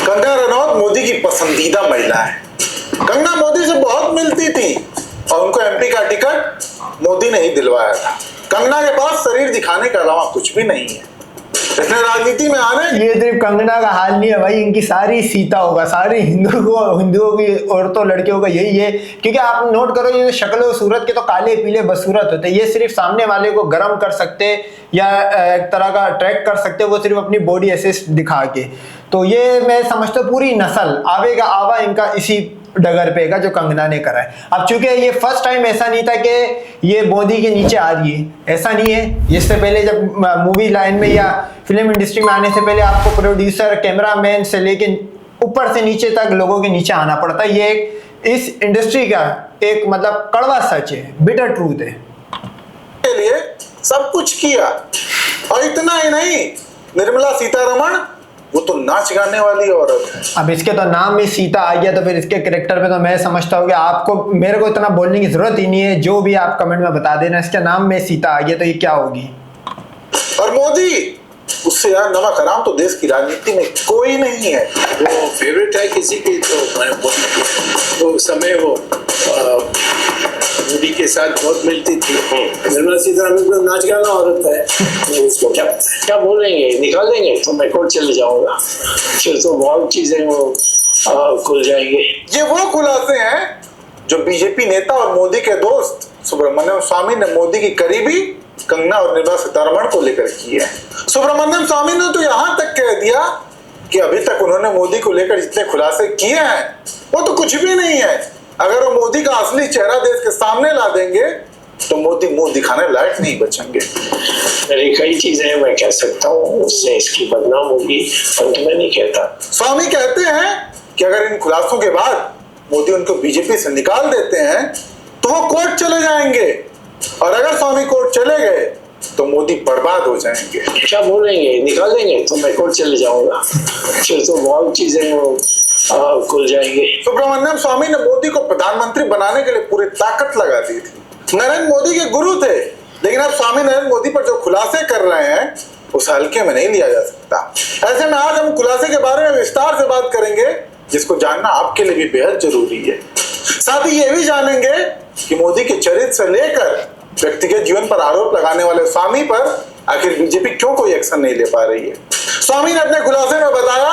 कंगना रनौत मोदी की पसंदीदा महिला है। कंगना मोदी से बहुत मिलती थी और उनको एमपी का टिकट मोदी ने ही दिलवाया था। कंगना के पास शरीर दिखाने के अलावा कुछ भी नहीं है। इसने राजनीति में आने ये सिर्फ कंगना का हाल नहीं है भाई, इनकी सारी सीता होगा, सारी हिंदुओं की औरतों लड़कियों का यही है। क्योंकि आप नोट करो, ये शक्ल सूरत के तो काले पीले बदसूरत होते हैं। ये सिर्फ सामने वाले को गर्म कर सकते या एक तरह का अट्रैक्ट कर सकते, वो सिर्फ अपनी बॉडी असिस्ट दिखा के। तो ये मैं समझता हूँ पूरी नस्ल आवेगा आवा इनका इसी डगर पे का जो कंगना ने करा है। अब चूंकि ये फर्स्ट टाइम ऐसा नहीं था कि ये मोदी के नीचे आ रही है, ऐसा नहीं है। इससे पहले जब मूवी लाइन में या फिल्म इंडस्ट्री में आने से पहले आपको प्रोड्यूसर कैमरामैन से लेकिन ऊपर से नीचे तक लोगों के नीचे आना पड़ता है। ये एक इस इंडस्ट्री का एक मतलब कड़वा सच है, बिटर ट्रूथ है। के लिए सब कुछ किया और इतना ही नहीं, निर्मला सीतारमण वो तो नाच गाने वाली औरत है। अब इसके तो नाम में सीता आ गया तो फिर इसके कैरेक्टर पे तो मैं समझता हूँ कि आपको मेरे को इतना बोलने की जरूरत ही नहीं है, जो भी आप कमेंट में बता देना। इसके नाम में सीता आ गया तो ये क्या होगी। और मोदी उससे यार नमक हराम तो देश की राजनीति में कोई नहीं है। वो फेवरेट है किसी की तो समय वो मोदी के साथ बहुत मिलती थी। निर्मला सीतारमण तो नाच गाना औरत है, उसको क्या पता है। क्या बोलेंगे, निकाल देंगे तो मैं कोर्ट चले जाऊंगा, फिर तो बहुत चीजें वो खुल जाएंगे। ये वो खुलासे हैं जो बीजेपी नेता और मोदी के दोस्त सुब्रमण्यम स्वामी ने मोदी की करीबी कंगना और निर्मला सीतारमण को लेकर किए हैं। सुब्रमण्यम स्वामी ने तो यहां तक कह दिया कि अभी तक उन्होंने मोदी को लेकर जितने खुलासे किए हैं वो तो कुछ भी नहीं है। अगर वो मोदी का असली चेहरा देश के सामने ला देंगे तो मोदी मुंह दिखाने लायक नहीं बचेंगे। मेरी कई चीजें मैं कह सकता हूँ, उससे इसकी बदनाम होगी, परंतु मैं नहीं कहता। स्वामी कहते हैं कि अगर इन खुलासों के बाद मोदी उनको बीजेपी से निकाल देते हैं तो वो कोर्ट चले जाएंगे, और अगर स्वामी कोर्ट चले गए तो मोदी बर्बाद हो जाएंगे। क्या बोलेंगे, निकाल देंगे तो मैं कोर्ट चले जाऊंगा, फिर तो बहुत चीजें वो खुल जाएंगे। सुब्रमण्यम स्वामी ने मोदी को प्रधानमंत्री बनाने के लिए पूरी ताकत लगा दी थी। नरेंद्र मोदी के गुरु थे, लेकिन अब स्वामी नरेंद्र मोदी पर जो खुलासे कर रहे हैं उस हल्के में नहीं लिया जा सकता। ऐसे में आज हम खुलासे के बारे में विस्तार से बात करेंगे, जिसको जानना आपके लिए भी बेहद जरूरी है। साथ ही ये भी जानेंगे कि मोदी के चरित्र से लेकर व्यक्तिगत जीवन पर आरोप लगाने वाले स्वामी पर आखिर बीजेपी क्यों कोई एक्शन नहीं ले पा रही है। स्वामी ने अपने खुलासे में बताया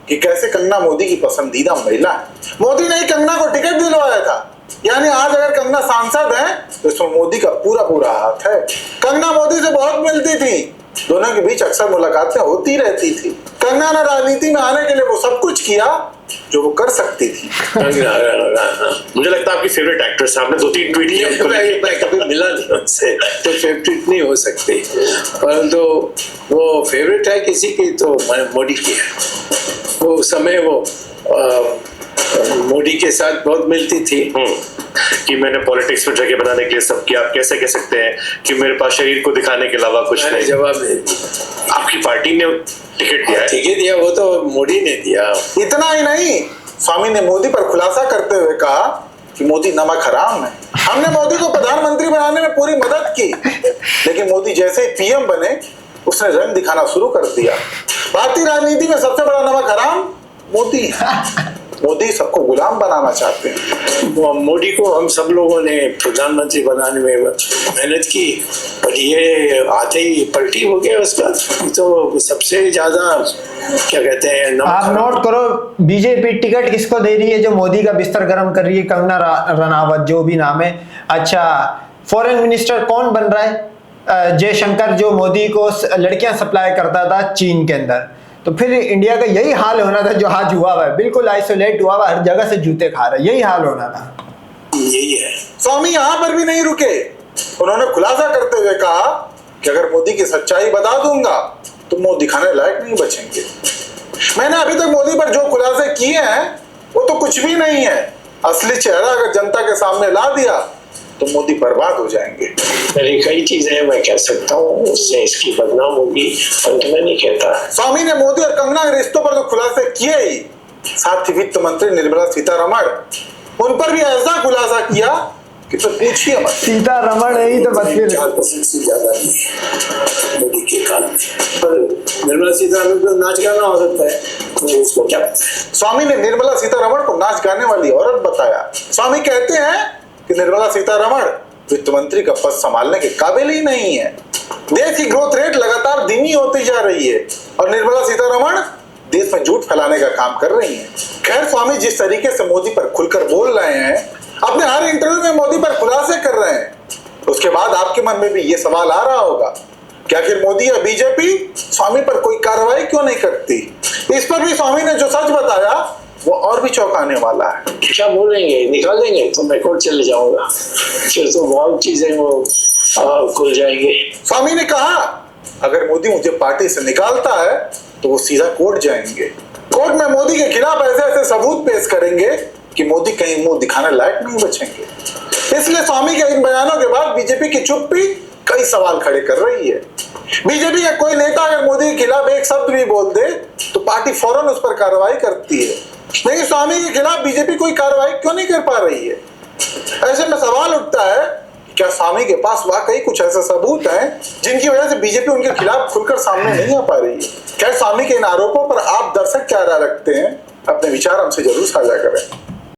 कि कैसे कंगना मोदी की पसंदीदा महिला है। मोदी ने ही कंगना को टिकट दिलवाया था, यानी आज अगर कंगना सांसद है तो इसमें मोदी का पूरा पूरा हाथ है। कंगना मोदी से बहुत मिलती थी, दोनों के बीच अक्सर मुलाकातें होती रहती थी। कंगना ने राजनीति में आने के लिए वो सब कुछ किया जो वो कर सकती थी। मुझे लगता है आपकी फेवरेट एक्ट्रेस, आपने 2-3 ट्वीट किए। मैं कभी मिला नहीं उनसे तो फेवरेट नहीं हो सकती, परंतु वो फेवरेट है किसी की तो मोदी की है। वो समय वो मोदी के साथ बहुत मिलती थी कि मैंने पॉलिटिक्स में जगह बनाने के लिए सब किया। आप कैसे कह सकते हैं कि मेरे पास शरीर को दिखाने के अलावा कुछ नहीं? जवाब दे, आपकी पार्टी ने टिकट दिया है। टिकट दिया वो तो मोदी ने दिया। इतना ही नहीं, स्वामी ने मोदी पर खुलासा करते हुए कहा कि मोदी नमक हराम है। हमने मोदी को प्रधानमंत्री बनाने में पूरी मदद की, लेकिन मोदी जैसे ही पीएम बने उसने रंग दिखाना शुरू कर दिया। भारतीय राजनीति में सबसे बड़ा नमक हराम मोदी है। मोदी सबको गुलाम बनाना चाहते हैं। मोदी को हम सब लोगों ने प्रधानमंत्री बनाने में मेहनत की, और ये आते ही पलटी हो गया उसका। तो सबसे ज्यादा क्या कहते हैं, आप नोट करो बीजेपी टिकट किसको दे रही है, जो मोदी का बिस्तर गर्म कर रही है, कंगना रनावत जो भी नाम है। अच्छा, फॉरेन मिनिस्टर कौन बन रहा है? जयशंकर, जो मोदी को लड़कियां सप्लाई करता था चीन के अंदर। तो फिर इंडिया का यही हाल होना था जो आज हुआ है, बिल्कुल आइसोलेट हुआ हुआ, हर जगह से जूते खा रहा है, यही हाल होना था। यही है। स्वामी यहाँ पर भी नहीं रुके, उन्होंने खुलासा करते हुए कहा कि अगर मोदी की सच्चाई बता दूंगा तो मुंह दिखाने लायक नहीं बचेंगे। मैंने अभी तक मोदी पर जो खुलासे किए हैं वो तो कुछ भी नहीं है। असली चेहरा अगर जनता के सामने ला दिया तो मोदी बर्बाद हो जाएंगे। मेरी कई चीजें मैं कह सकता हूँ, उससे इसकी बदनाम होगी, परंतु मैं नहीं कहता। स्वामी ने मोदी और कंगना के रिश्तों पर तो खुलासे किए ही, साथ ही वित्त मंत्री निर्मला सीतारमण, उन पर भी ऐसा खुलासा किया कि तो पूछिए मत। सीतारमण है ही तो बस फिर 4% से ज्यादा नहीं है मोदी के काल में। पर निर्मला सीतारमण तो नाच गाना औरत है, उसको क्या पता है। स्वामी ने निर्मला सीतारमण को नाच गाने वाली औरत बताया। स्वामी कहते हैं कि निर्मला सीतारमण वित्त मंत्री का पद संभालने के काबिल ही नहीं है। देश की ग्रोथ रेट लगातार धीमी होती जा रही है और निर्मला सीतारमण देश में झूठ फैलाने का काम कर रही हैं। खैर, स्वामी जिस तरीके से मोदी पर खुलकर बोल रहे हैं, अपने हर इंटरव्यू में मोदी पर खुलासे कर रहे हैं, उसके बाद आपके मन में भी ये सवाल आ रहा होगा कि आखिर मोदी या बीजेपी स्वामी पर कोई कार्रवाई क्यों नहीं करती। इस पर भी स्वामी ने जो सच बताया वो और भी चौंकाने वाला है। क्या बोलेंगे, निकाल देंगे तो मैं कोर्ट चले जाऊंगा, फिर तो बहुत चीजें वो खुल जाएंगे। स्वामी ने कहा अगर मोदी मुझे पार्टी से निकालता है तो वो सीधा कोर्ट जाएंगे। कोर्ट में मोदी के खिलाफ ऐसे ऐसे सबूत पेश करेंगे कि मोदी कहीं मुंह दिखाने लायक नहीं बचेंगे। इसलिए स्वामी के इन बयानों के बाद बीजेपी की चुप्पी कई सवाल खड़े कर रही है। बीजेपी का कोई नेता अगर मोदी के खिलाफ एक शब्द भी बोल दे तो पार्टी फौरन उस पर कार्रवाई करती है, लेकिन स्वामी के खिलाफ बीजेपी कोई कार्रवाई क्यों नहीं कर पा रही है। ऐसे में सवाल उठता है क्या स्वामी के पास वाकई कुछ ऐसे सबूत हैं जिनकी वजह से बीजेपी उनके खिलाफ खुलकर सामने नहीं आ पा रही है। क्या स्वामी के इन आरोपों पर आप दर्शक क्या राय रखते हैं? अपने विचार हमसे जरूर साझा करें।